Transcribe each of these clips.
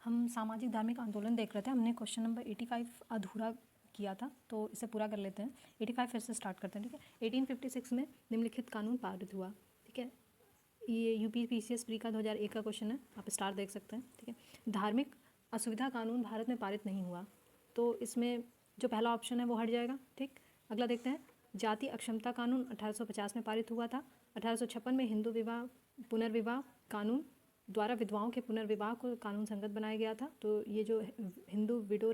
हम सामाजिक धार्मिक आंदोलन देख रहे थे। हमने क्वेश्चन नंबर 85 अधूरा किया था, तो इसे पूरा कर लेते हैं। 85 फिर से स्टार्ट करते हैं, ठीक है। 1856 में निम्नलिखित कानून पारित हुआ, ठीक है। ये यूपीपीसीएस प्री का 2001 का क्वेश्चन है, आप स्टार देख सकते हैं, ठीक है। धार्मिक असुविधा कानून भारत में पारित नहीं हुआ, तो इसमें जो पहला ऑप्शन है वो हट जाएगा, ठीक। अगला देखते हैं। जाति अक्षमता कानून 1850 में पारित हुआ था। 1856 में हिंदू विवाह पुनर्विवाह कानून द्वारा विधवाओं के पुनर्विवाह को कानून संगत बनाया गया था। तो ये जो हिंदू विडो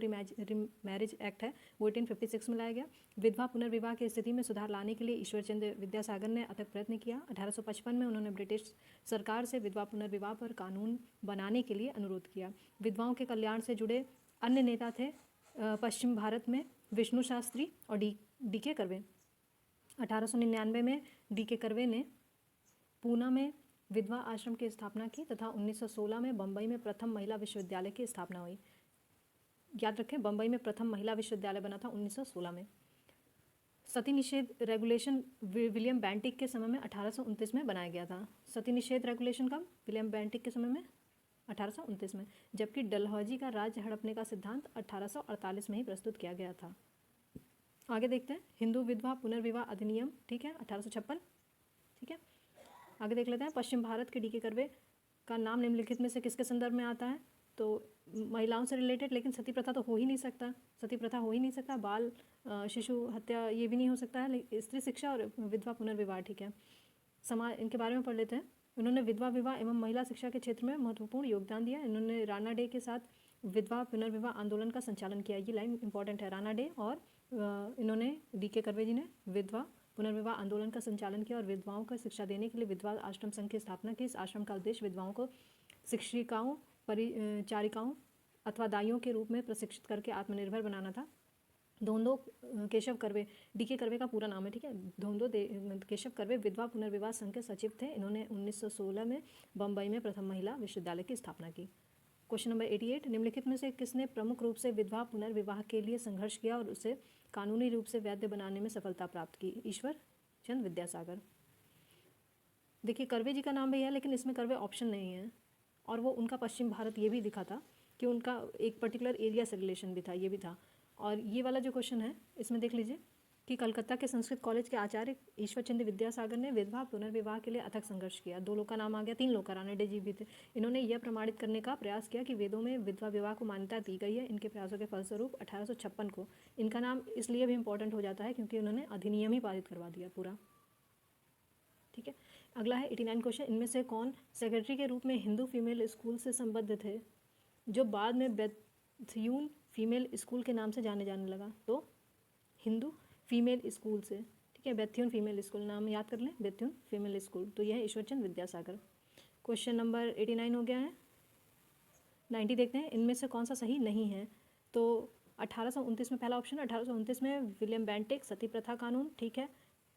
मैरिज एक्ट है वो 1856 में लाया गया। विधवा पुनर्विवाह की स्थिति में सुधार लाने के लिए ईश्वर चंद्र विद्यासागर ने अथक प्रयत्न किया। 1855 में उन्होंने ब्रिटिश सरकार से विधवा पुनर्विवाह पर कानून बनाने के लिए अनुरोध किया। विधवाओं के कल्याण से जुड़े अन्य नेता थे पश्चिम भारत में विष्णु शास्त्री और डी के कर्वे। 1899 में डी के कर्वे ने पूना में विधवा आश्रम की स्थापना की तथा 1916 में बम्बई में प्रथम महिला विश्वविद्यालय की स्थापना हुई। याद रखें, बम्बई में प्रथम महिला विश्वविद्यालय बना था 1916 में। सती निषेध रेगुलेशन विलियम बेंटिक के समय में 1829 में बनाया गया था। सती निषेध रेगुलेशन कब? विलियम बेंटिक के समय में 1829 में। जबकि डलहौजी का राज्य हड़पने का सिद्धांत 1848 में ही प्रस्तुत किया गया था। आगे देखते हैं। हिंदू विधवा पुनर्विवाह अधिनियम, ठीक है, 1856, ठीक है। आगे देख लेते हैं। पश्चिम भारत के डी के कर्वे का नाम निम्नलिखित में से किसके संदर्भ में आता है? तो महिलाओं से रिलेटेड, लेकिन सती प्रथा तो हो ही नहीं सकता, सती प्रथा हो ही नहीं सकता। बाल शिशु हत्या ये भी नहीं हो सकता है। स्त्री शिक्षा और विधवा पुनर्विवाह, ठीक है। समाज, इनके बारे में पढ़ लेते हैं। इन्होंने विधवा विवाह एवं महिला शिक्षा के क्षेत्र में महत्वपूर्ण योगदान दिया। इन्होंने राणा डे के साथ विधवा पुनर्विवाह आंदोलन का संचालन किया। ये लाइन इंपॉर्टेंट है, राणा डे और इन्होंने डी के कर्वे जी ने विधवा पुनर्विवाह आंदोलन का संचालन किया और विधवाओं को शिक्षा देने के लिए विधवा आश्रम संघ की स्थापना की। इस आश्रम का उद्देश्य विधवाओं को शिक्षिकाओं, परिचारिकाओं अथवा दाइयों के रूप में प्रशिक्षित करके आत्मनिर्भर बनाना था। धोंदो केशव कर्वे, डी के कर्वे का पूरा नाम है, ठीक है। धोंदो केशव कर्वे विधवा पुनर्विवाह संघ के सचिव थे। इन्होंने 1916 में बम्बई में प्रथम महिला विश्वविद्यालय की स्थापना की। क्वेश्चन नंबर 88, निम्नलिखित में से किसने प्रमुख रूप से विधवा पुनर्विवाह के लिए संघर्ष किया और उसे कानूनी रूप से वैध बनाने में सफलता प्राप्त की? ईश्वर चंद्र विद्यासागर। देखिए, कर्वे जी का नाम भी है, लेकिन इसमें कर्वे ऑप्शन नहीं है। और वो उनका पश्चिम भारत ये भी दिखा था कि उनका एक पर्टिकुलर एरिया से रिलेशन भी था, ये भी था। और ये वाला जो क्वेश्चन है इसमें देख लीजिए कि कलकत्ता के संस्कृत कॉलेज के आचार्य ईश्वर चंद्र विद्यासागर ने विधवा पुनर्विवाह के लिए अथक संघर्ष किया। 2 लोग का नाम आ गया, 3 लोग का, राणा डे जी भी थे। इन्होंने यह प्रमाणित करने का प्रयास किया कि वेदों में विधवा विवाह को मान्यता दी गई है। इनके प्रयासों के फलस्वरूप 1856 को इनका नाम इसलिए भी इंपॉर्टेंट हो जाता है क्योंकि उन्होंने अधिनियम ही पारित करवा दिया पूरा, ठीक है। अगला है 89 क्वेश्चन, इनमें से कौन सेक्रेटरी के रूप में हिंदू फीमेल स्कूल से संबद्ध थे जो बाद में बेथ्यून फीमेल स्कूल के नाम से जाने लगा? तो हिंदू फीमेल स्कूल से, ठीक है, बेथ्यून फीमेल स्कूल, नाम याद कर लें, बेथ्यून फीमेल स्कूल। तो यह है ईश्वरचंद विद्यासागर। क्वेश्चन नंबर 89 हो गया है। 90 देखते हैं, इनमें से कौन सा सही नहीं है? तो 1829 में पहला ऑप्शन, 1829 में विलियम बेंटिक सती प्रथा कानून, ठीक है,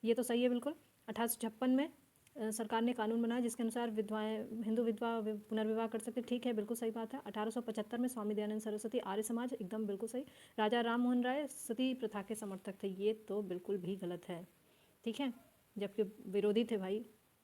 ये तो सही है बिल्कुल। 1856 में सरकार ने कानून बनाया जिसके अनुसार विधवाएं, हिंदू विधवा पुनर्विवाह कर सकते, ठीक है, बिल्कुल सही बात है। 1875 में स्वामी दयानंद सरस्वती आर्य समाज, एकदम बिल्कुल सही। राजा राम मोहन राय सती प्रथा के समर्थक थे, ये तो बिल्कुल भी गलत है, ठीक है, जबकि विरोधी थे भाई,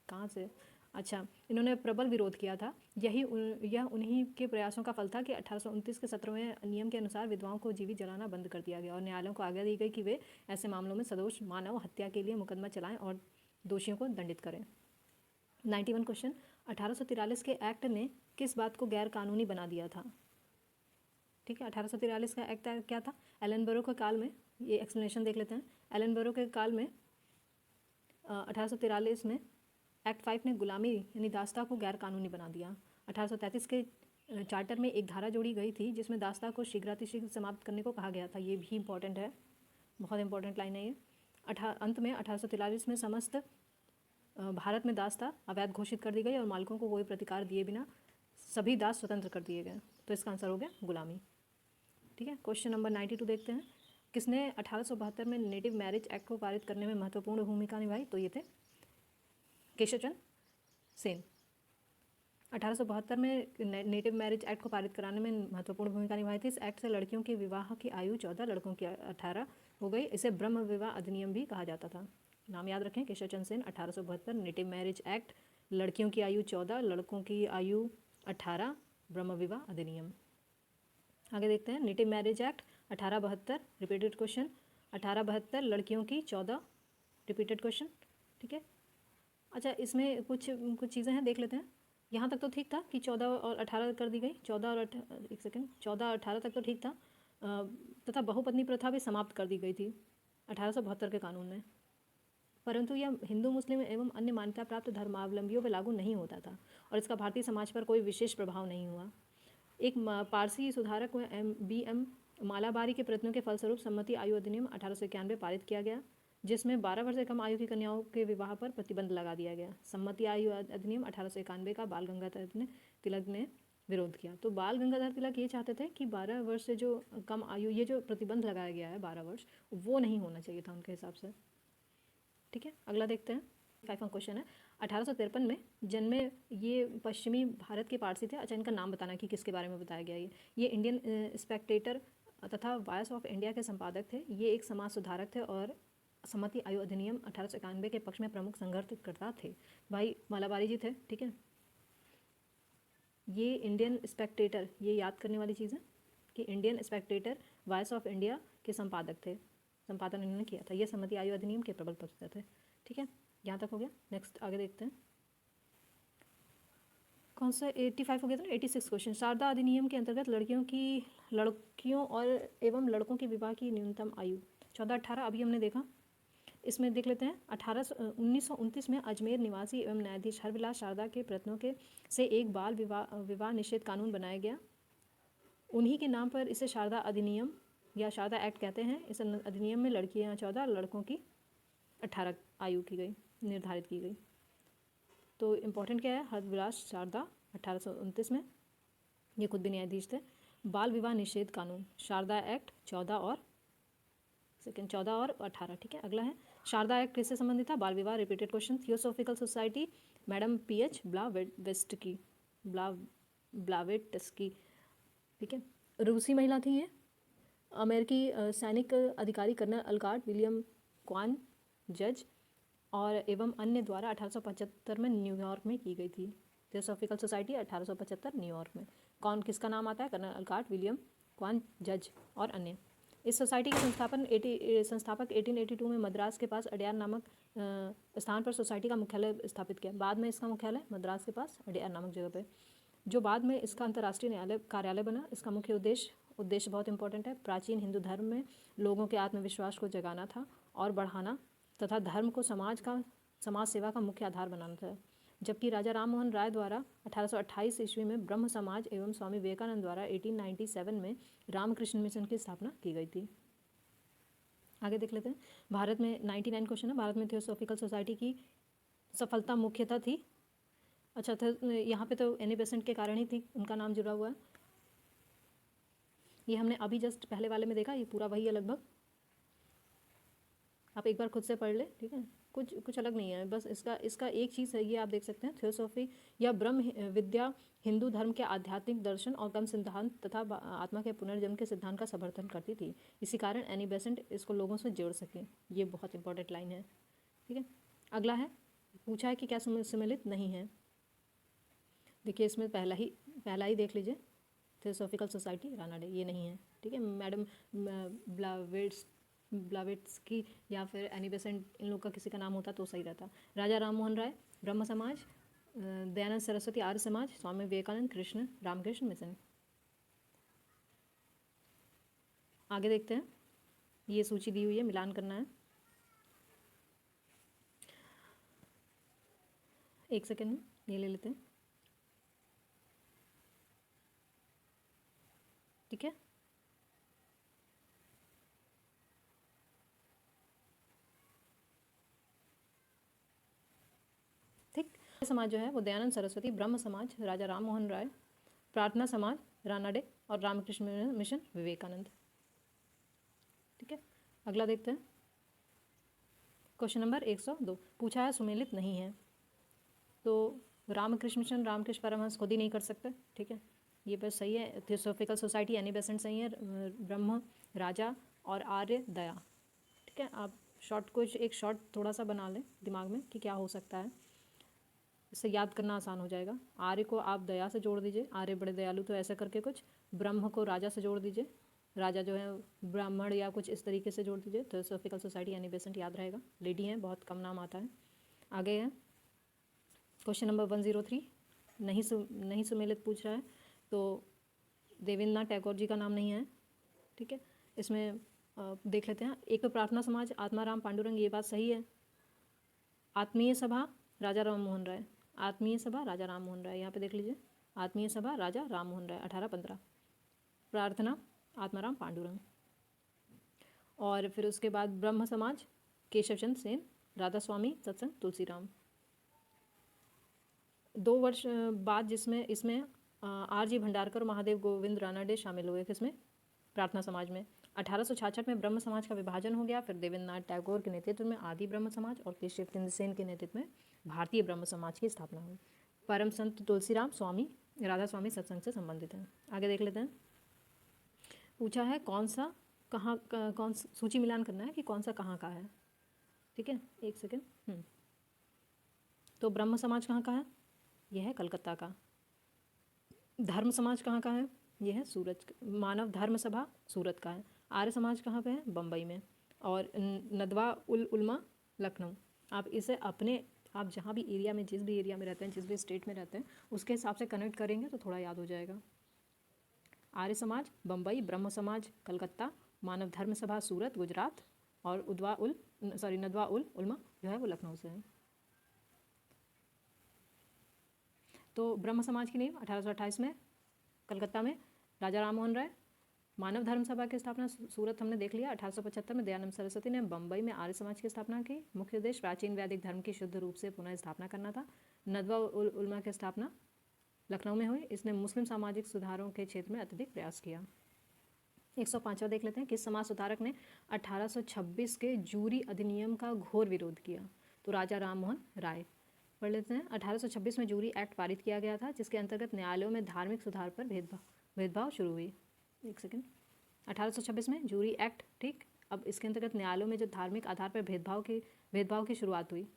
कहाँ से। अच्छा, इन्होंने प्रबल विरोध किया था। यह उन्हीं के प्रयासों का फल था कि 1829 के 17वें नियम के अनुसार विधवाओं को जीवित जलाना बंद कर दिया गया और न्यायालयों को आज्ञा दी गई कि वे ऐसे मामलों में सदोष मानव हत्या के लिए मुकदमा चलाएं और दोषियों को दंडित करें। 91 क्वेश्चन, 1843 के एक्ट ने किस बात को गैर कानूनी बना दिया था? ठीक है, 1843 का एक्ट क्या था? एलन के काल में, ये एक्सप्लेनेशन देख लेते हैं। एलन के काल में 1843 में एक्ट 5 ने गुलामी यानी दास्ता को गैर कानूनी बना दिया। 1833 के चार्टर में एक धारा जोड़ी गई थी जिसमें दास्ता को शीघ्रातिशीघ्र समाप्त करने को कहा गया था। ये भी इंपॉर्टेंट है, बहुत इंपॉर्टेंट लाइन है ये। अंत में 1843 में समस्त भारत में दास्ता अवैध घोषित कर दी गई और मालिकों को कोई प्रतिकार दिए बिना सभी दास स्वतंत्र कर दिए गए। तो इसका आंसर हो गया गुलामी, ठीक है। क्वेश्चन नंबर 92 देखते हैं, किसने 1872 में नेटिव मैरिज एक्ट को पारित करने में महत्वपूर्ण भूमिका निभाई? तो ये थे केशवचंद सेन। 1872 में नेटिव मैरिज एक्ट को पारित कराने में महत्वपूर्ण भूमिका निभाई थी। इस एक्ट से लड़कियों की विवाह की आयु 14, लड़कों की 18 हो गई। इसे ब्रह्म विवाह अधिनियम भी कहा जाता था। नाम याद रखें, Keshavchand Sen. 1872 native marriage act, लड़कियों की आयु 14, लड़कों की आयु 18, ब्रह्म विवाह अधिनियम। आगे देखते हैं native marriage act 1872, repeated question. 1872 लड़कियों की 14, रिपीटेड क्वेश्चन। ठीक है, अच्छा इसमें कुछ कुछ चीज़ें हैं, देख लेते हैं। यहाँ तक तो ठीक था कि 14 और 18 कर दी गई, 14 और 14 और 18 तक तो ठीक था, तथा बहुपत्नी प्रथा भी समाप्त कर दी गई थी 1872 के कानून में, परंतु यह हिंदू मुस्लिम एवं अन्य मान्यता प्राप्त धर्मावलंबियों पर लागू नहीं होता था और इसका भारतीय समाज पर कोई विशेष प्रभाव नहीं हुआ। एक पारसी सुधारक BM मालाबारी के प्रयत्नों के फलस्वरूप सम्मति आयु अधिनियम 1891 पारित किया गया, जिसमें 12 वर्ष से कम आयु की कन्याओं के विवाह पर प्रतिबंध लगा दिया गया। सम्मति आयु अधिनियम 1891 का बाल गंगाधर तिलक ने विरोध किया। तो बाल गंगाधर तिलक ये चाहते थे कि 12 वर्ष से जो कम आयु, ये जो प्रतिबंध लगाया गया है 12 वर्ष, वो नहीं होना चाहिए था उनके हिसाब से। ठीक है, अगला देखते हैं। 5वां क्वेश्चन है 1853 में जन्मे ये पश्चिमी भारत के पारसी थे। अच्छा, इनका नाम बताना कि किसके बारे में बताया गया। ये इंडियन स्पेक्टेटर तथा वॉइस ऑफ इंडिया के संपादक थे। ये एक समाज सुधारक थे और सम्मति आयु अधिनियम 1891 के पक्ष में प्रमुख संघर्षकर्ता थे। भाई मालाबारी जी थे। ठीक है, ये इंडियन स्पेक्टेटर, ये याद करने वाली चीज़ है कि Indian Spectator voice of India के संपादक थे, संपादन इन्होंने किया था। ये सम्मति आयु अधिनियम के प्रबल पक्षधर थे। ठीक है, यहाँ तक हो गया। नेक्स्ट आगे देखते हैं। कौन सा 85 हो गया था ना, 86 क्वेश्चन। शारदा अधिनियम के अंतर्गत लड़कियों और एवं लड़कों के विवाह की न्यूनतम आयु 14-18 अभी हमने देखा। इसमें देख लेते हैं 1929 में अजमेर निवासी एवं न्यायाधीश हरविलास शारदा के प्रयत्नों के से एक बाल विवाह निषेध कानून बनाया गया। उन्हीं के नाम पर इसे शारदा अधिनियम या शारदा एक्ट कहते हैं। इस अधिनियम में लड़कियां 14, लड़कों की 18 आयु की गई, निर्धारित की गई। तो इम्पोर्टेंट क्या है, हरविलास शारदा 1829 में, ये खुद भी न्यायाधीश थे। बाल विवाह निषेध कानून शारदा एक्ट 14 और 18। ठीक है, अगला है शारदा एक्ट किससे संबंधित था, बाल विवाह। Repeated question. Theosophical society madam PH ब्लावेट्स्की। ठीक है, रूसी महिला थी ये। अमेरिकी सैनिक अधिकारी कर्नल अलकार्ट विलियम क्वान जज और एवं अन्य द्वारा 1875 में न्यूयॉर्क में की गई थी। थियोसॉफिकल सोसाइटी 1875 न्यूयॉर्क में। कौन किसका नाम आता है, कर्नल अलकार्ट विलियम क्वान जज और अन्य। इस सोसाइटी के संस्थापक 1882 में मद्रास के पास अडयार नामक स्थान पर सोसाइटी का मुख्यालय स्थापित किया। बाद में इसका मुख्यालय मद्रास के पास अडयार नामक जगह पे, जो बाद में इसका अंतर्राष्ट्रीय कार्यालय बना। इसका मुख्य उद्देश्य बहुत इंपॉर्टेंट है, प्राचीन हिंदू धर्म में लोगों के आत्मविश्वास को जगाना था और बढ़ाना तथा धर्म को समाज सेवा का मुख्य आधार बनाना था। जबकि राजा राम मोहन राय द्वारा 1828 ईस्वी में ब्रह्म समाज एवं स्वामी विवेकानंद द्वारा 1897 में रामकृष्ण मिशन की स्थापना की गई थी। आगे देख लेते हैं। भारत में 99 क्वेश्चन है। भारत में थियोसॉफिकल सोसाइटी की सफलता मुख्यतः थी, अच्छा था यहाँ पे तो एनी बेसेंट के कारण ही थी, उनका नाम जुड़ा हुआ है। ये हमने अभी जस्ट पहले वाले में देखा, ये पूरा वही है लगभग, आप एक बार खुद से पढ़ ले। ठीक है, कुछ अलग नहीं है, बस इसका एक चीज़ है, ये आप देख सकते हैं। थियोसॉफी या ब्रह्म विद्या हिंदू धर्म के आध्यात्मिक दर्शन और कर्म सिद्धांत तथा आत्मा के पुनर्जन्म के सिद्धांत का समर्थन करती थी। इसी कारण एनी बेसेंट इसको लोगों से जोड़ सके, ये बहुत इंपॉर्टेंट लाइन है। ठीक है, अगला है, पूछा है कि क्या सम्मिलित नहीं है। देखिए इसमें पहला ही देख लीजिए, थियोसॉफिकल सोसाइटी रानाडे, ये नहीं है। ठीक है, मैडम ब्लावेट्स्की या फिर एनी बेसेंट, इन लोग का किसी का नाम होता तो सही रहता। राजा राम मोहन राय ब्रह्म समाज, दयानंद सरस्वती आर्य समाज, स्वामी विवेकानंद रामकृष्ण मिशन। आगे देखते हैं, ये सूची दी हुई है, मिलान करना है। एक सेकेंड में ये ले लेते हैं। ठीक है, ठीक। समाज जो है वो दयानंद सरस्वती, ब्रह्म समाज राजा राम मोहन राय, प्रार्थना समाज रानाडे और रामकृष्ण मिशन विवेकानंद। ठीक है, अगला देखते हैं। क्वेश्चन नंबर 102 पूछा है सुमेलित नहीं है, तो रामकृष्ण मिशन रामकृष्ण परमहंस खुद ही नहीं कर सकते। ठीक है, ये बस सही है। थियोसॉफिकल सोसाइटी एनी बेसेंट सही है, ब्रह्म राजा और आर्य दया। ठीक है, आप एक शॉर्ट थोड़ा सा बना लें दिमाग में कि क्या हो सकता है, इससे याद करना आसान हो जाएगा। आर्य को आप दया से जोड़ दीजिए, आर्य बड़े दयालु, तो ऐसा करके कुछ ब्रह्म को राजा से जोड़ दीजिए, राजा जो है ब्राह्मण या कुछ इस तरीके से जोड़ दीजिए, थियोसॉफिकल सोसाइटी यानी बेसेंट याद रहेगा। लेडी हैं, बहुत कम नाम आता है। आगे है क्वेश्चन नंबर 103, नहीं सुमेलित पूछ रहा है, तो देवेंद्रनाथ टैगोर जी का नाम नहीं है, ठीक है। इसमें देख लेते हैं। एक प्रार्थना समाज आत्माराम पांडुरंग, ये बात सही है। आत्मीय सभा राजा राम मोहन राय, आत्मीय सभा राजा राम मोहन राय, यहाँ पे देख लीजिए, आत्मीय सभा राजा राम मोहन राय 1815। प्रार्थना आत्माराम पांडुरंग। और फिर उसके बाद ब्रह्म समाज केशवचंद सेन, राधा स्वामी सत्संग तुलसीराम। 2 वर्ष बाद जिसमें इसमें R.G. भंडारकर और महादेव गोविंद रानाडे शामिल हुए, किसमें? प्रार्थना समाज में। 1866 में ब्रह्म समाज का विभाजन हो गया। फिर देवेंद्रनाथ टैगोर के नेतृत्व में आदि ब्रह्म समाज और केशवचंद्र सेन के नेतृत्व में भारतीय ब्रह्म समाज की स्थापना हुई। परम संत तुलसीराम स्वामी राधा स्वामी सत्संग से संबंधित हैं। आगे देख लेते हैं। पूछा है कौन सा सूची मिलान करना है कि कौन सा कहाँ का है, ठीक है। एक सेकेंड। तो ब्रह्म समाज कहाँ का है? यह है कलकत्ता का। धर्म समाज कहाँ का है? यह है सूरत। मानव धर्म सभा सूरत का है। आर्य समाज कहाँ पे है? बम्बई में। और नदवा उल उलमा लखनऊ। आप इसे अपने, आप जहाँ भी एरिया में, जिस भी एरिया में रहते हैं, जिस भी स्टेट में रहते हैं, उसके हिसाब से कनेक्ट करेंगे तो थोड़ा याद हो जाएगा। आर्य समाज बम्बई, ब्रह्म समाज कलकत्ता, मानव धर्म सभा सूरत गुजरात, और नदवा उल उलमा जो है वो लखनऊ से है। तो ब्रह्म समाज की नींव 1828 में कलकत्ता में राजा राम मोहन राय। मानव धर्म सभा की स्थापना सूरत हमने देख लिया। 1875 में दयानंद सरस्वती ने बम्बई में आर्य समाज की स्थापना की। मुख्य उद्देश्य प्राचीन वैदिक धर्म की शुद्ध रूप से पुनः स्थापना करना था। नदवा उल उलमा की स्थापना लखनऊ में हुई। इसने मुस्लिम सामाजिक सुधारों के क्षेत्र में अत्यधिक प्रयास किया। 105वां देख लेते हैं। किस समाज सुधारक ने 1826 के जूरी अधिनियम का घोर विरोध किया? तो राजा राम मोहन राय। पढ़ लेते हैं। 1826 में जूरी एक्ट पारित किया गया था, जिसके अंतर्गत न्यायालयों में धार्मिक सुधार पर भेदभाव शुरू हुई। एक सेकेंड। 1826 में जूरी एक्ट, ठीक। अब इसके अंतर्गत न्यायालयों में जो धार्मिक आधार पर भेदभाव की शुरुआत हुई।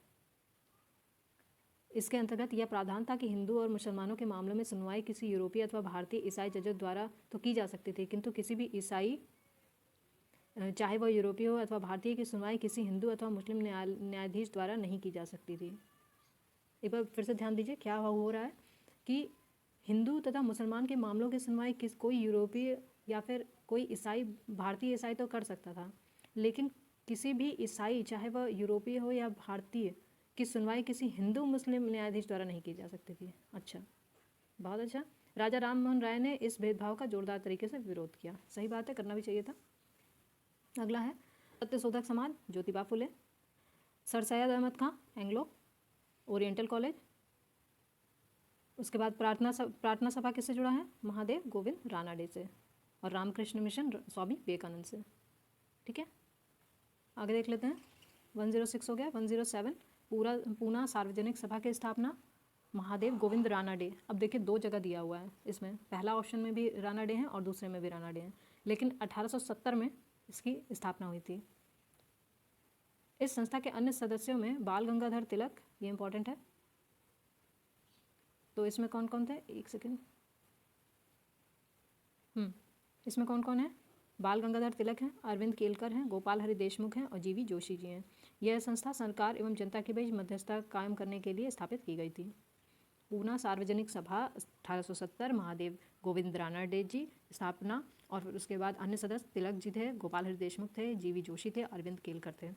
इसके अंतर्गत यह प्रावधान था कि हिंदू और मुसलमानों के मामलों में सुनवाई किसी यूरोपीय अथवा भारतीय ईसाई जजों द्वारा तो की जा सकती थी, किंतु किसी भी ईसाई, चाहे वह यूरोपीय हो अथवा भारतीय, की सुनवाई किसी हिंदू अथवा मुस्लिम न्यायाधीश द्वारा नहीं की जा सकती थी। एक बार फिर से ध्यान दीजिए, क्या हो रहा है कि हिंदू तथा मुसलमान के मामलों की सुनवाई कोई यूरोपीय या फिर कोई ईसाई, भारतीय ईसाई तो कर सकता था, लेकिन किसी भी ईसाई, चाहे वह यूरोपीय हो या भारतीय, की सुनवाई किसी हिंदू मुस्लिम न्यायाधीश द्वारा नहीं की जा सकती थी। अच्छा, बहुत अच्छा। राजा राम मोहन राय ने इस भेदभाव का जोरदार तरीके से विरोध किया। सही बात है, करना भी चाहिए था। अगला है सत्यशोधक समाज ज्योतिबा फुले। सर सैयद अहमद खां एंग्लो ओरिएंटल कॉलेज। उसके बाद प्रार्थना सभा किससे जुड़ा है? महादेव गोविंद रानाडे से। और रामकृष्ण मिशन स्वामी विवेकानंद से, ठीक है। आगे देख लेते हैं। 106 हो गया। 107 पूना सार्वजनिक सभा की स्थापना महादेव गोविंद रानाडे। अब देखिए 2 जगह दिया हुआ है इसमें, पहला ऑप्शन में भी रानाडे हैं और दूसरे में भी रानाडे हैं, लेकिन 1870 में इसकी स्थापना हुई थी। इस संस्था के अन्य सदस्यों में बाल गंगाधर तिलक, ये इंपॉर्टेंट है। तो इसमें कौन कौन थे? एक सेकेंड। इसमें कौन कौन है? बाल गंगाधर तिलक हैं, अरविंद केलकर हैं, गोपाल हरि देशमुख हैं और जीवी जोशी जी हैं। यह संस्था सरकार एवं जनता के बीच मध्यस्थता कायम करने के लिए स्थापित की गई थी। पूना सार्वजनिक सभा 1870, महादेव गोविंद रानाडे जी स्थापना, और फिर उसके बाद अन्य सदस्य तिलक जी थे, गोपाल हरि देशमुख थे, जीवी जोशी थे, अरविंद केलकर थे।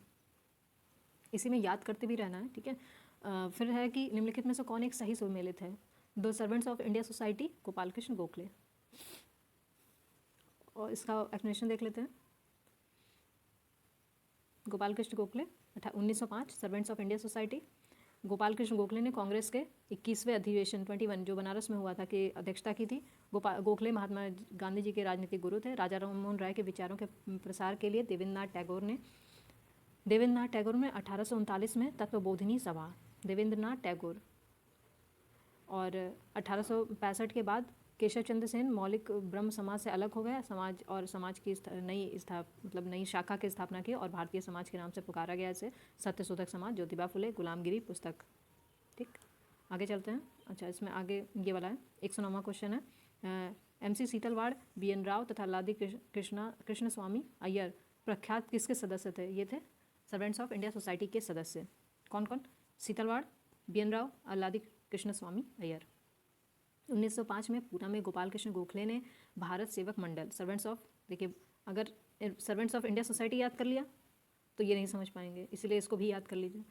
इसी में याद करते भी रहना है, ठीक है। फिर है कि निम्नलिखित में से कौन एक सही सुमेलित है? The servants of India society Gopal Krishna Gokhale. और इसका एक्सप्लेनेशन देख लेते हैं। Gopal Krishna Gokhale 1905 servants of India society. Gopal Krishna Gokhale ने कांग्रेस के 21वें अधिवेशन 21 जो बनारस में हुआ था की अध्यक्षता की थी। गोखले महात्मा गांधी जी के राजनीतिक गुरु थे। राजा राम मोहन राय के विचारों के प्रसार के लिए देवेंद्रनाथ टैगोर में 1839 में तत्वबोधिनी सभा, देवेंद्रनाथ टैगोर। और 1865 के बाद केशव चंद्र सेन मौलिक ब्रह्म समाज से अलग हो गया। समाज की नई शाखा की स्थापना की और भारतीय समाज के नाम से पुकारा गया इसे। सत्यशोधक समाज ज्योतिबा फुले, गुलामगिरी पुस्तक, ठीक। आगे चलते हैं। अच्छा, इसमें आगे ये वाला है 109वां क्वेश्चन है। MC सीतलवाड़, BN राव तथा लादी कृष्णस्वामी अय्यर प्रख्यात किसके सदस्य थे? ये थे सर्वेंट्स ऑफ इंडिया सोसाइटी के सदस्य। कौन कौन? सीतलवाड़, BN राव और लादी कृष्णस्वामी अय्यर। 1905 में पूना में गोपाल कृष्ण गोखले ने भारत सेवक मंडल, सर्वेंट्स ऑफ, देखिए अगर सर्वेंट्स ऑफ इंडिया सोसाइटी याद कर लिया तो ये नहीं समझ पाएंगे, इसलिए इसको भी याद कर लीजिए।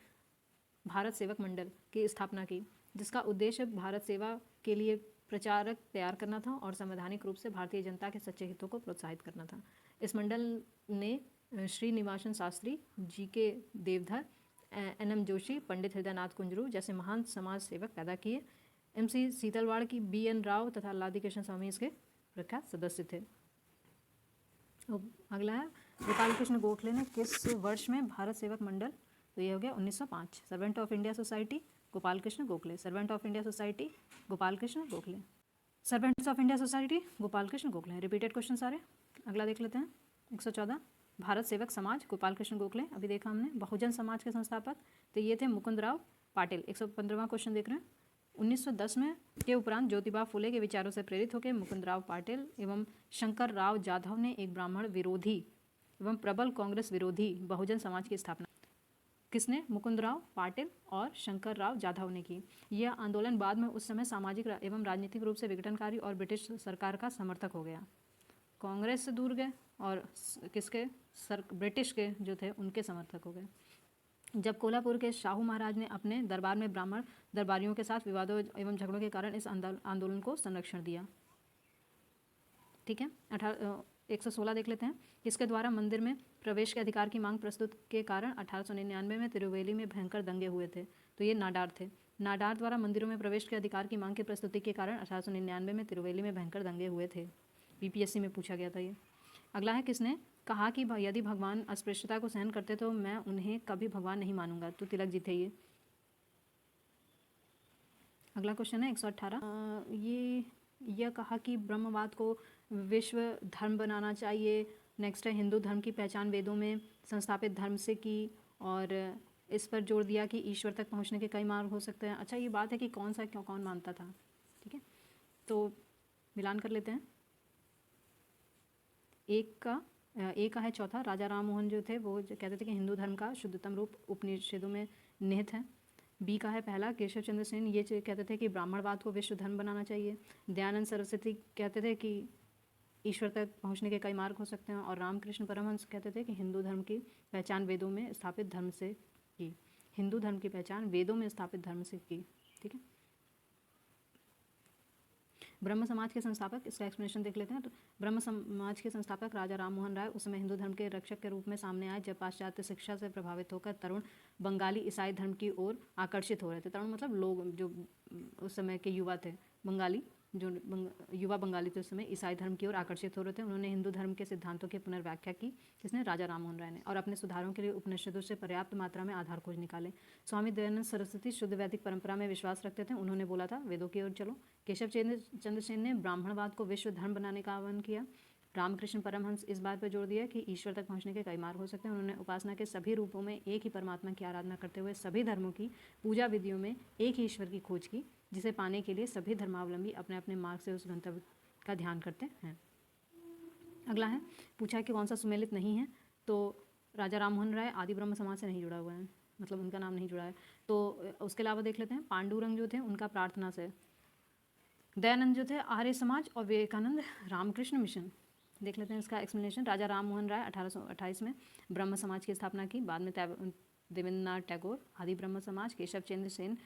भारत सेवक मंडल की स्थापना की, जिसका उद्देश्य भारत सेवा के लिए प्रचारक तैयार करना था और संवैधानिक रूप से भारतीय जनता के सच्चे हितों को प्रोत्साहित करना था। इस मंडल ने श्रीनिवासन शास्त्री, GK देवधर, NM जोशी, पंडित हृदयनाथ कुंजरू जैसे महान समाज सेवक पैदा किए। MC सीतलवाड़ की BN राव तथा लादी कृष्ण स्वामी इसके प्रख्यात सदस्य थे। अगला है गोपाल कृष्ण गोखले ने किस वर्ष में भारत सेवक मंडल, तो ये हो गया 1905। Servant of India society Gopal Krishna Gokhale, servant of India society Gopal Krishna Gokhale, servants of India society Gopal Krishna Gokhale. Repeated question सारे। अगला देख लेते हैं 114, भारत सेवक समाज गोपाल कृष्ण गोखले, अभी देखा हमने। बहुजन समाज के संस्थापक, तो ये थे मुकुंद राव पाटिल। 115वां क्वेश्चन देख रहे हैं। 1910 में के उपरांत ज्योतिबा फुले के विचारों से प्रेरित होकर मुकुंद राव पाटिल एवं शंकर राव जाधव ने एक ब्राह्मण विरोधी एवं प्रबल कांग्रेस विरोधी बहुजन समाज की स्थापना। किसने? मुकुंद राव पाटिल और शंकर राव जाधव ने की। यह आंदोलन बाद में उस समय सामाजिक एवं राजनीतिक रूप से विघटनकारी और ब्रिटिश सरकार का समर्थक हो गया। कांग्रेस से दूर गए और किसके? ब्रिटिश के जो थे उनके समर्थक हो गए। जब कोल्हापुर के शाहू महाराज ने अपने दरबार में ब्राह्मण दरबारियों के साथ विवादों एवं झगड़ों के कारण इस आंदोलन को संरक्षण दिया। ठीक है। 116 देख लेते हैं। इसके द्वारा मंदिर में प्रवेश के अधिकार की मांग प्रस्तुत के कारण 1899 में तिरुवेली में भयंकर दंगे हुए थे। तो ये नाडार थे। नाडार द्वारा मंदिरों में प्रवेश के अधिकार की मांग की प्रस्तुति के कारण 1899 में तिरुवेली में भयंकर दंगे हुए थे। BPSC में पूछा गया था ये। अगला है किसने कहा कि यदि भगवान अस्पृश्यता को सहन करते तो मैं उन्हें कभी भगवान नहीं मानूंगा? तो तिलक जी थे ये। अगला क्वेश्चन है 118, यह कहा कि ब्रह्मवाद को विश्व धर्म बनाना चाहिए। नेक्स्ट है हिंदू धर्म की पहचान वेदों में संस्थापित धर्म से की और इस पर जोर दिया कि ईश्वर तक पहुंचने के कई मार्ग हो सकते हैं। अच्छा, ये बात है कि कौन मानता था। ठीक है, तो मिलान कर लेते हैं। एक का है चौथा, राजा राम मोहन जो थे वो जो कहते थे कि हिंदू धर्म का शुद्धतम रूप उपनिषदों में निहित है। B का है पहला, केशव चंद्र सेन, ये कहते थे कि ब्राह्मणवाद को विश्व धर्म बनाना चाहिए। दयानंद सरस्वती कहते थे कि ईश्वर तक पहुंचने के कई मार्ग हो सकते हैं। और रामकृष्ण परमहंस कहते थे कि हिंदू धर्म की पहचान वेदों में स्थापित धर्म से की। हिंदू धर्म की पहचान वेदों में स्थापित धर्म से की। ठीक है। ब्रह्म समाज के संस्थापक, इसका एक्सप्लेनेशन देख लेते हैं। तो ब्रह्म समाज के संस्थापक राजा राम मोहन राय उस समय हिंदू धर्म के रक्षक के रूप में सामने आए जब पाश्चात्य शिक्षा से प्रभावित होकर तरुण बंगाली ईसाई धर्म की ओर आकर्षित हो रहे थे। तरुण मतलब लोग जो उस समय के युवा थे, बंगाली जो युवा बंगाली थे उस समय ईसाई धर्म की ओर आकर्षित हो रहे थे। उन्होंने हिंदू धर्म के सिद्धांतों की पुनर्व्याख्या की, किसने? राजा राम मोहन राय ने। और अपने सुधारों के लिए उपनिषदों से पर्याप्त मात्रा में आधार खोज निकाले। स्वामी दयानंद सरस्वती शुद्ध वैदिक परंपरा में विश्वास रखते थे। उन्होंने बोला था वेदों की ओर चलो। केशव चंद्र सेन ने ब्राह्मणवाद को विश्व धर्म बनाने का आह्वान किया। रामकृष्ण परमहंस इस बात पर जोर दिया कि ईश्वर तक पहुंचने के कई मार्ग हो सकते हैं। उन्होंने उपासना के सभी रूपों में एक ही परमात्मा की आराधना करते हुए सभी धर्मों की पूजा विधियों में एक ही ईश्वर की खोज की, जिसे पाने के लिए सभी धर्मावलंबी अपने अपने मार्ग से उस गंतव्य का ध्यान करते हैं। अगला है, पूछा कि कौन सा सुमेलित नहीं है। तो राजा राम मोहन राय आदि ब्रह्म समाज से नहीं जुड़ा हुआ है, मतलब उनका नाम नहीं जुड़ा है। तो उसके अलावा देख लेते हैं पांडुरंग जो थे उनका प्रार्थना से। दयानंद जो थे आर्य समाज और विवेकानंद रामकृष्ण मिशन। देख लेते हैं इसका एक्सप्लेनेशन। राजा राम मोहन राय 1828 में ब्रह्म समाज की स्थापना की। बाद में देवेंद्रनाथ टैगोर आदि ब्रह्म समाज, केशव चंद्र सेन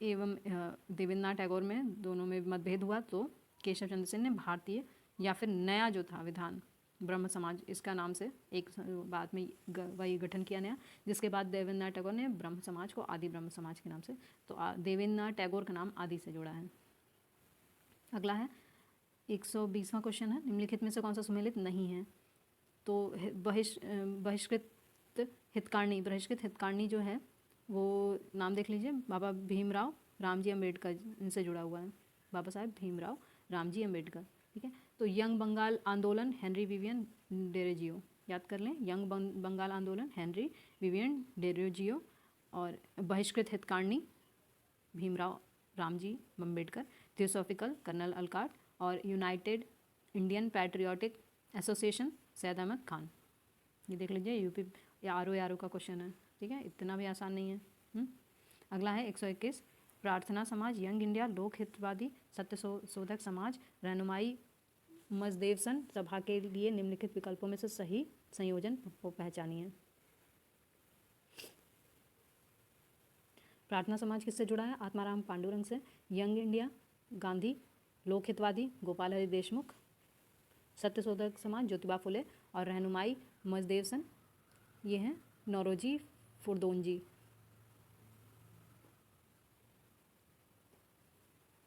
एवं देवेंद्रनाथ टैगोर में दोनों में मतभेद हुआ तो केशव चंद्र सेन ने भारतीय या फिर नया जो था विधान ब्रह्म समाज इसका नाम से एक बाद में वही गठन किया नया, जिसके बाद देवेंद्रनाथ टैगोर ने ब्रह्म समाज को आदि ब्रह्म समाज के नाम से, तो देवेंद्रनाथ टैगोर का नाम आदि से जुड़ा है। अगला है 120वां क्वेश्चन है, निम्नलिखित में से कौन सा सुमेलित नहीं है। तो बहिष्कृत हितकारणी जो है वो नाम देख लीजिए, बाबा भीमराव रामजी अम्बेडकर इनसे जुड़ा हुआ है, बाबा साहेब भीमराव रामजी अम्बेडकर। ठीक है। तो यंग बंगाल आंदोलन हेनरी विवियन डेरोजियो, याद कर लें, यंग बंगाल आंदोलन हेनरी विवियन डेरोजियो। और Bahishkrit Hitkarini Bhimrao Ramji Ambedkar. Theosophical colonel Olcott और United Indian Patriotic Association Syed Ahmad Khan. ये देख लीजिए, यूपी आर ओ का क्वेश्चन है, ठीक है, इतना भी आसान नहीं है। अगला है 121, प्रार्थना समाज, यंग इंडिया, लोक हितवादी, सत्य शोधक समाज, रहनुमाई मजदेवसन सभा के लिए निम्नलिखित विकल्पों में से सही संयोजन को पहचानिए। प्रार्थना समाज किससे जुड़ा है? आत्माराम पांडुरंग से। यंग इंडिया गांधी, लोक हितवादी गोपाल हरि देशमुख, सत्यशोधक समाज ज्योतिबा फुले, और रहनुमाई मजदेवसन ये हैं नौरोजी फुरदोंजी।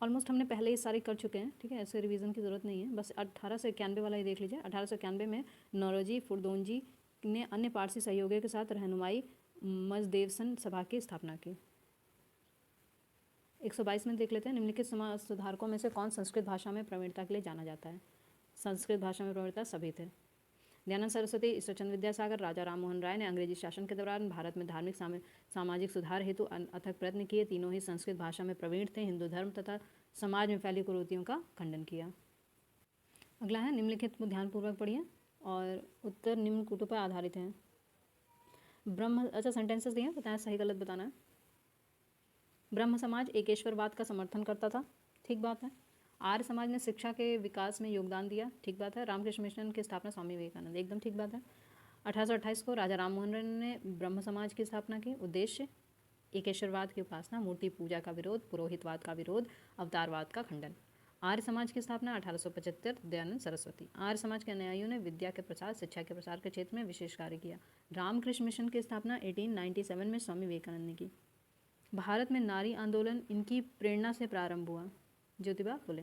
ऑलमोस्ट हमने पहले ही सारे कर चुके हैं, ठीक है, ऐसे रिवीजन की ज़रूरत नहीं है, बस 1891 वाला ही देख लीजिए। 1891 में नौरोजी फुरदोंजी ने अन्य पारसी सहयोगियों के साथ रहनुमाई मजदेवसन सभा की स्थापना की। 122 में देख लेते हैं, निम्नलिखित समाज सुधारकों में से कौन संस्कृत भाषा में प्रवीणता के लिए जाना जाता है? संस्कृत भाषा में प्रवीणता सभी थे। दयानंद सरस्वती, ईश्वरचंद्र विद्यासागर, राजा राम मोहन राय ने अंग्रेजी शासन के दौरान भारत में धार्मिक सामाजिक सुधार हेतु अथक प्रयत्न किए। तीनों ही संस्कृत भाषा में प्रवीण थे। हिंदू धर्म तथा समाज में फैली कुरीतियों का खंडन किया। अगला है, निम्नलिखित को ध्यानपूर्वक पढ़िए और उत्तर निम्न कूटों पर आधारित हैं। अच्छा, सेंटेंसेस दिए, बताएं सही गलत बताना है। ब्रह्म समाज एकेश्वरवाद का समर्थन करता था, ठीक बात है। आर्य समाज ने शिक्षा के विकास में योगदान दिया, ठीक बात है। रामकृष्ण मिशन की स्थापना स्वामी विवेकानंद, एकदम ठीक बात है। 1828 को राजा राम मोहन राय ने ब्रह्म समाज की स्थापना की। उद्देश्य एकेश्वरवाद की उपासना, मूर्ति पूजा का विरोध, पुरोहितवाद का विरोध, अवतारवाद का खंडन। आर्य समाज की स्थापना 1875, दयानंद सरस्वती। आर्य समाज के अनुयायियों ने विद्या के प्रसार, शिक्षा के प्रसार के क्षेत्र में विशेष कार्य किया। रामकृष्ण मिशन की स्थापना 1897 में स्वामी विवेकानंद ने की। भारत में नारी आंदोलन इनकी प्रेरणा से प्रारंभ हुआ, ज्योतिबा फुले।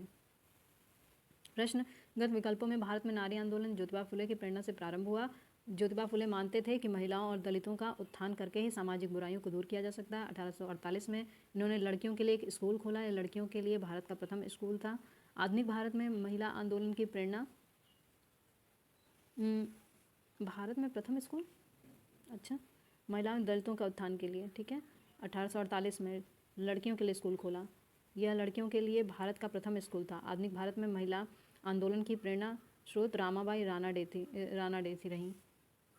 प्रश्नगत विकल्पों में भारत में नारी आंदोलन ज्योतिबा फुले की प्रेरणा से प्रारंभ हुआ। ज्योतिबा फुले मानते थे कि महिलाओं और दलितों का उत्थान करके ही सामाजिक बुराइयों को दूर किया जा सकता है। 1848 में इन्होंने लड़कियों के लिए एक स्कूल खोला। यह लड़कियों के लिए भारत का प्रथम स्कूल था। आधुनिक भारत में महिला आंदोलन की प्रेरणा, भारत में प्रथम स्कूल, अच्छा, महिलाओं दलितों का उत्थान के लिए, ठीक है। 1848 में लड़कियों के लिए स्कूल खोला। यह लड़कियों के लिए भारत का प्रथम स्कूल था। आधुनिक भारत में महिला आंदोलन की प्रेरणा स्रोत रामाबाई रानाडे थी रहीं।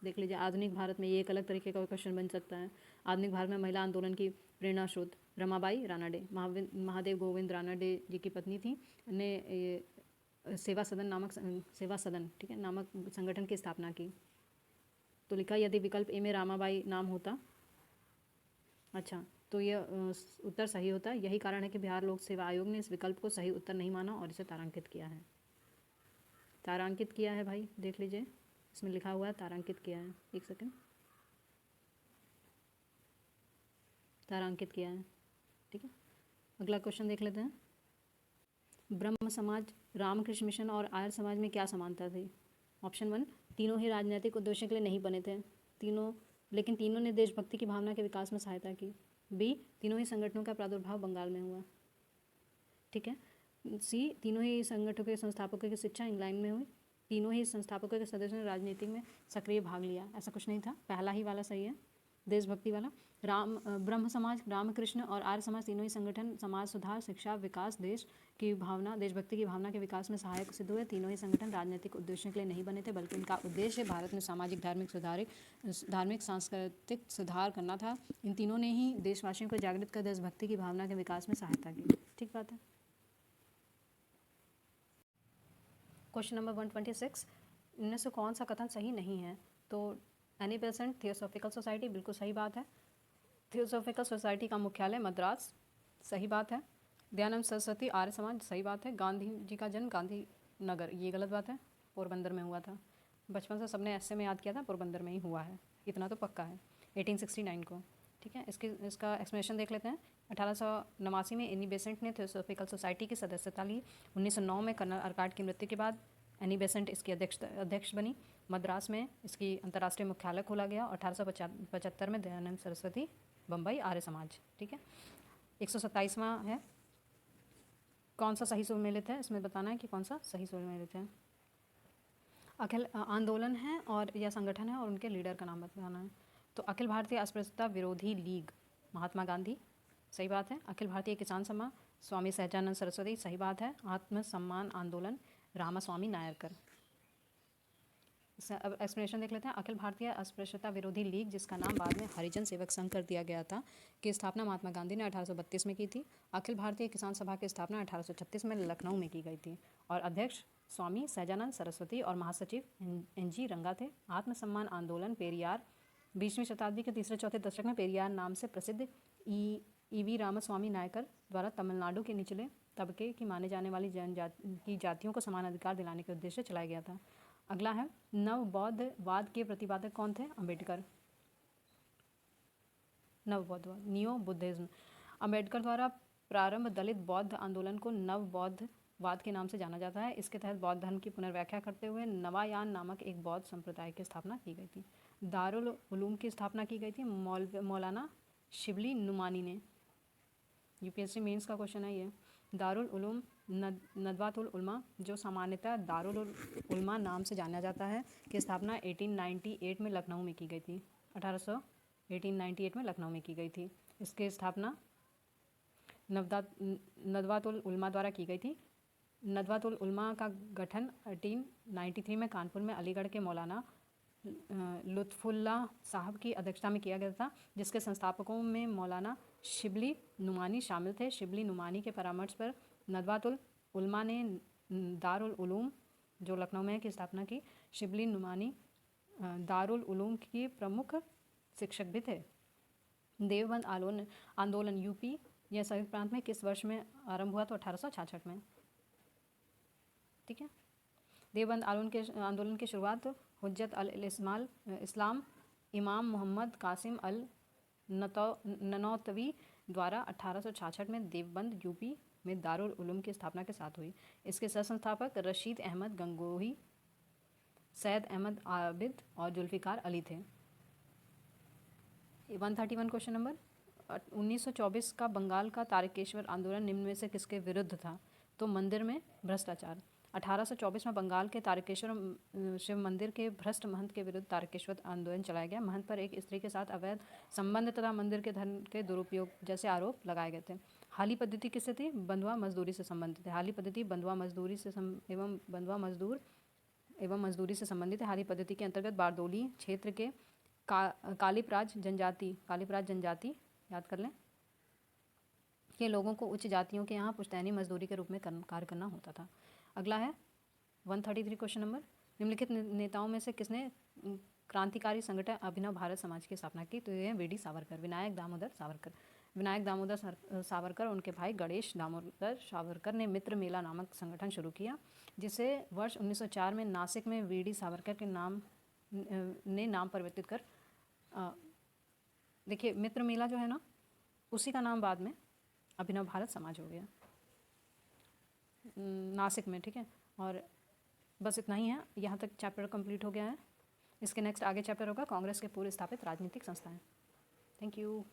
देख लीजिए, आधुनिक भारत में ये एक अलग तरीके का क्वेश्चन बन सकता है। आधुनिक भारत में महिला आंदोलन की प्रेरणा स्रोत रमाबाई रानाडे, महादेव गोविंद रानाडे जी की पत्नी थी, ने सेवा सदन ठीक है नामक संगठन की स्थापना की। तो लिखा, यदि विकल्प ए में रामाबाई नाम होता, अच्छा, तो यह उत्तर सही होता। यही कारण है कि बिहार लोक सेवा आयोग ने इस विकल्प को सही उत्तर नहीं माना और इसे तारांकित किया है। तारांकित किया है भाई, देख लीजिए, इसमें लिखा हुआ है तारांकित किया है। एक सेकंड, तारांकित किया है, ठीक है। अगला क्वेश्चन देख लेते हैं। ब्रह्म समाज, रामकृष्ण मिशन और आर्य समाज में क्या समानता थी? ऑप्शन 1, तीनों ही राजनीतिक उद्देश्यों के लिए नहीं बने थे, लेकिन तीनों ने देशभक्ति की भावना के विकास में सहायता की। बी, तीनों ही संगठनों का प्रादुर्भाव बंगाल में हुआ, ठीक है। सी, तीनों ही संगठनों के संस्थापकों की शिक्षा इंग्लैंड में हुई। तीनों ही संस्थापकों के सदस्यों ने राजनीति में सक्रिय भाग लिया। ऐसा कुछ नहीं था, पहला ही वाला सही है, देशभक्ति वाला। ब्रह्म समाज, रामकृष्ण और आर्य समाज तीनों ही संगठन समाज सुधार, शिक्षा, विकास, देश की भावना, देशभक्ति की भावना के विकास में सहायक सिद्ध हुए। तीनों ही संगठन राजनीतिक उद्देश्यों के लिए नहीं बने थे, बल्कि इनका उद्देश्य भारत में सामाजिक धार्मिक सांस्कृतिक सुधार करना था। इन तीनों ने ही देशवासियों को जागृत कर देशभक्ति की भावना के विकास में सहायता की, ठीक बात है। क्वेश्चन नंबर 126, इनमें से कौन सा कथन सही नहीं है? तो एनी बेसेंट थियोसॉफिकल सोसाइटी, बिल्कुल सही बात है। थियोसॉफिकल सोसाइटी का मुख्यालय मद्रास, सही बात है। दयानंद सरस्वती आर्य समाज, सही बात है। गांधी जी का जन्म गांधी नगर, ये गलत बात है, पोरबंदर में हुआ था। बचपन से सबने ऐसे में याद किया था, पोरबंदर में ही हुआ है, इतना तो पक्का है, 1869 को, ठीक है। इसका एक्सप्लेनेशन देख लेते हैं। 1889 में एनी बेसेंट ने थियोसॉफिकल सोसाइटी की सदस्यता ली। 1909 में कर्नल अर्काट की मृत्यु के बाद एनी बेसेंट इसकी अध्यक्ष बनी। मद्रास में इसकी अंतर्राष्ट्रीय मुख्यालय खोला गया। 1875 में दयानंद सरस्वती, बम्बई आर्य समाज, ठीक है। 127वां है, कौन सा सही सुमेलित है, इसमें बताना है कि कौन सा सही सुमेलित है। अखिल आंदोलन है और यह संगठन है और उनके लीडर का नाम बताना है। तो अखिल भारतीय अस्पृश्यता विरोधी लीग, महात्मा गांधी, सही बात है। अखिल भारतीय किसान सभा स्वामी सहजानंद सरस्वती, सही बात है। आत्म सम्मान आंदोलन रामास्वामी नायरकर। अब एक्सप्लेनेशन देख लेते हैं। अखिल भारतीय अस्पृश्यता विरोधी लीग, जिसका नाम बाद में हरिजन सेवक संघ कर दिया गया था, की स्थापना महात्मा गांधी ने 1832 में की थी। अखिल भारतीय किसान सभा की स्थापना 1836 में लखनऊ में की गई थी और अध्यक्ष स्वामी सहजानंद सरस्वती और महासचिव NG रंगा थे। आत्मसम्मान आंदोलन पेरियार, 20वीं शताब्दी के तीसरे चौथे दशक में पेरियार नाम से प्रसिद्ध EV रामास्वामी नायकर द्वारा तमिलनाडु के निचले तबके की माने जाने वाली जातियों को समान अधिकार दिलाने के उद्देश्य से चलाया गया था। अगला है नव बौद्धवाद के प्रतिपादक कौन थे? अंबेडकर। नव बौद्धवाद, नियो बुद्धिज्म। अंबेडकर द्वारा प्रारंभ दलित बौद्ध आंदोलन को नव बौद्धवाद के नाम से जाना जाता है। इसके तहत बौद्ध धर्म की पुनर्व्याख्या करते हुए नवायान नामक एक बौद्ध संप्रदाय की स्थापना की गई थी। दारुल उलूम की स्थापना की गई थी मौलाना शिबली नुमानी ने। UPSC मेंस का क्वेश्चन है ये। दारुल उलूम नदवातुल उलमा, जो सामान्यतः दारुल उलमा नाम से जाना जाता है, की स्थापना 1898 में लखनऊ में की गई थी। 1898 में लखनऊ में की गई थी। इसकी स्थापना नदवातुल उलमा द्वारा की गई थी। नदवातुल उलमा का गठन 1893 में कानपुर में अलीगढ़ के मौलाना लुत्फुल्लाह साहब की अध्यक्षता में किया गया था, जिसके संस्थापकों में मौलाना शिबली नुमानी शामिल थे। शिबली नुमानी के परामर्श पर नदवातुल उलमा ने दारुल उलूम, जो लखनऊ में, की स्थापना की। शिबली नुमानी दारुल उलूम की प्रमुख शिक्षक भी थे। देवबंद आंदोलन UP या संयुक्त प्रांत में किस वर्ष में आरंभ हुआ? तो 1866 में। ठीक है। देवबंद आंदोलन की शुरुआत हुज्जत अल इस्लाम इमाम मोहम्मद कासिम अल ननौतवी द्वारा 1866 में देवबंद UP में दारुल उलूम की स्थापना के साथ हुई। इसके सह-संस्थापक रशीद अहमद गंगोही, सैयद अहमद आबिद और जुल्फ़िकार अली थे। 131 क्वेश्चन नंबर। 1924 का बंगाल का तारकेश्वर आंदोलन निम्न में से किसके विरुद्ध था? तो मंदिर में भ्रष्टाचार। 1824 में बंगाल के तारकेश्वर शिव मंदिर के भ्रष्ट महंत के विरुद्ध तारकेश्वर आंदोलन चलाया गया। महंत पर एक स्त्री के साथ अवैध संबंध तथा मंदिर के धन के दुरुपयोग जैसे आरोप लगाए गए थे। हाली पद्धति किससे थी? बंधुआ मजदूरी से संबंधित है। हाली पद्धति बंधुआ मजदूरी से बंधुआ मजदूर एवं मजदूरी से संबंधित है। हाली पद्धति के अंतर्गत बारदोली क्षेत्र के कालीपराज जनजाति याद कर लें के लोगों को उच्च जातियों के यहाँ पुश्तैनी मजदूरी के रूप में कार्य करना होता था। अगला है 133 क्वेश्चन नंबर। निम्नलिखित नेताओं में से किसने क्रांतिकारी संगठन अभिनव भारत समाज की स्थापना की? तो ये VD सावरकर, विनायक दामोदर सावरकर और उनके भाई गणेश दामोदर सावरकर ने मित्र मेला नामक संगठन शुरू किया, जिसे वर्ष 1904 में नासिक में VD सावरकर के नाम परिवर्तित कर देखिए मित्र मेला जो है ना, उसी का नाम बाद में अभिनव भारत समाज हो गया नासिक में। ठीक है, और बस इतना ही है। यहाँ तक चैप्टर कंप्लीट हो गया है। इसके नेक्स्ट आगे चैप्टर होगा कांग्रेस के पूर्व स्थापित राजनीतिक संस्थाएं। Thank you.